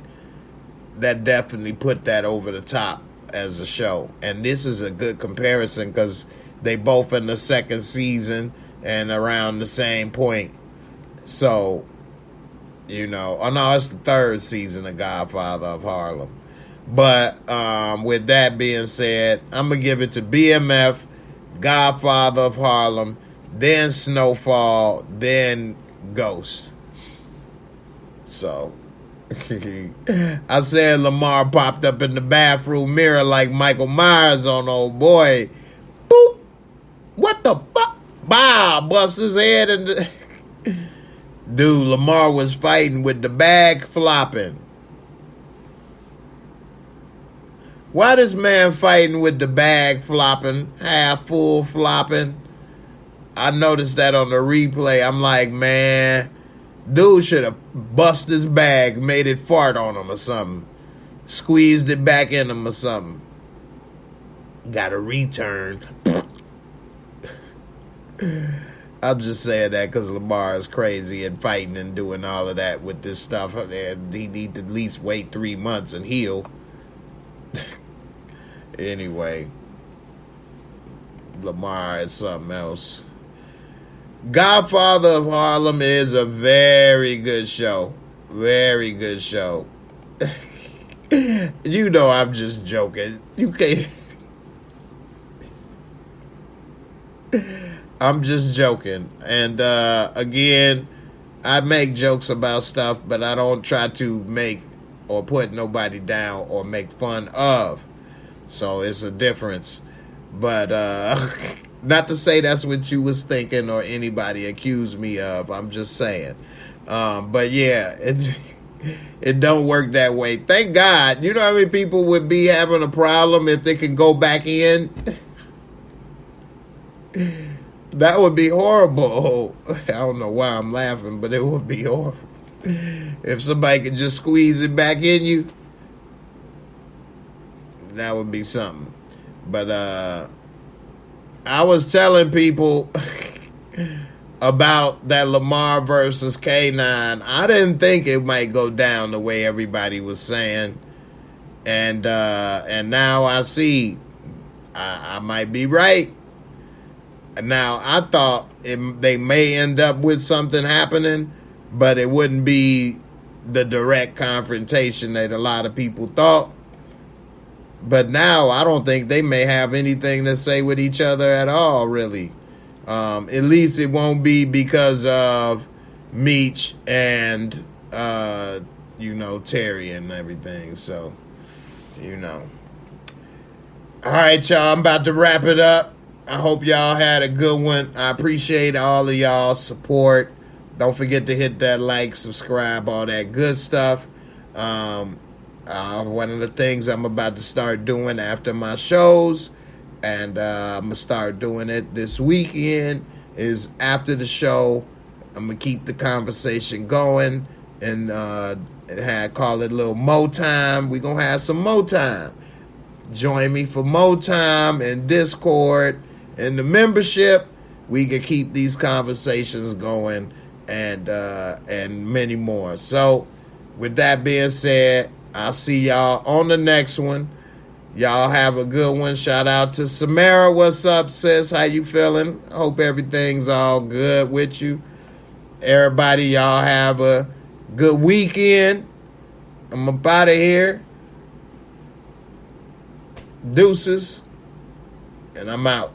that definitely put that over the top as a show. And this is a good comparison because they both in the second season and around the same point. So, oh no, it's the third season of Godfather of Harlem. But with that being said, I'm going to give it to BMF, Godfather of Harlem, then Snowfall, then Ghost. So, I said Lamar popped up in the bathroom mirror like Michael Myers on old boy. Boop! What the fuck? Bow! Bust his head and... Dude, Lamar was fighting with the bag flopping. Why this man fighting with the bag flopping, half full flopping? I noticed that on the replay. I'm like, man, dude should have bust his bag, made it fart on him or something. Squeezed it back in him or something. Got a return. I'm just saying that because Lamar is crazy and fighting and doing all of that with this stuff. And he need to at least wait 3 months and heal. Anyway, Lamar is something else. Godfather of Harlem is a very good show. Very good show. I'm just joking. You can't... I'm just joking. And again, I make jokes about stuff, but I don't try to make or put nobody down or make fun of. So it's a difference. But not to say that's what you was thinking or anybody accused me of. I'm just saying. But yeah, it don't work that way. Thank God. You know how many people would be having a problem if they can go back in? That would be horrible. I don't know why I'm laughing, but it would be horrible. If somebody could just squeeze it back in you, that would be something. But I was telling people about that Lamar versus K9. I didn't think it might go down the way everybody was saying. And now I see I might be right. Now, I thought they may end up with something happening, but it wouldn't be the direct confrontation that a lot of people thought. But now, I don't think they may have anything to say with each other at all, really. At least it won't be because of Meech and, Terry and everything. So, All right, y'all. I'm about to wrap it up. I hope y'all had a good one. I appreciate all of y'all's support. Don't forget to hit that like, subscribe, all that good stuff. One of the things I'm about to start doing after my shows, and I'm going to start doing it this weekend, is after the show, I'm going to keep the conversation going and call it a little Mo time. We're going to have some Mo time. Join me for Mo time and Discord and the membership. We can keep these conversations going and many more. So with that being said, I'll see y'all on the next one. Y'all have a good one. Shout out to Samara. What's up, sis? How you feeling? I hope everything's all good with you. Everybody, y'all have a good weekend. I'm up out of here. Deuces. And I'm out.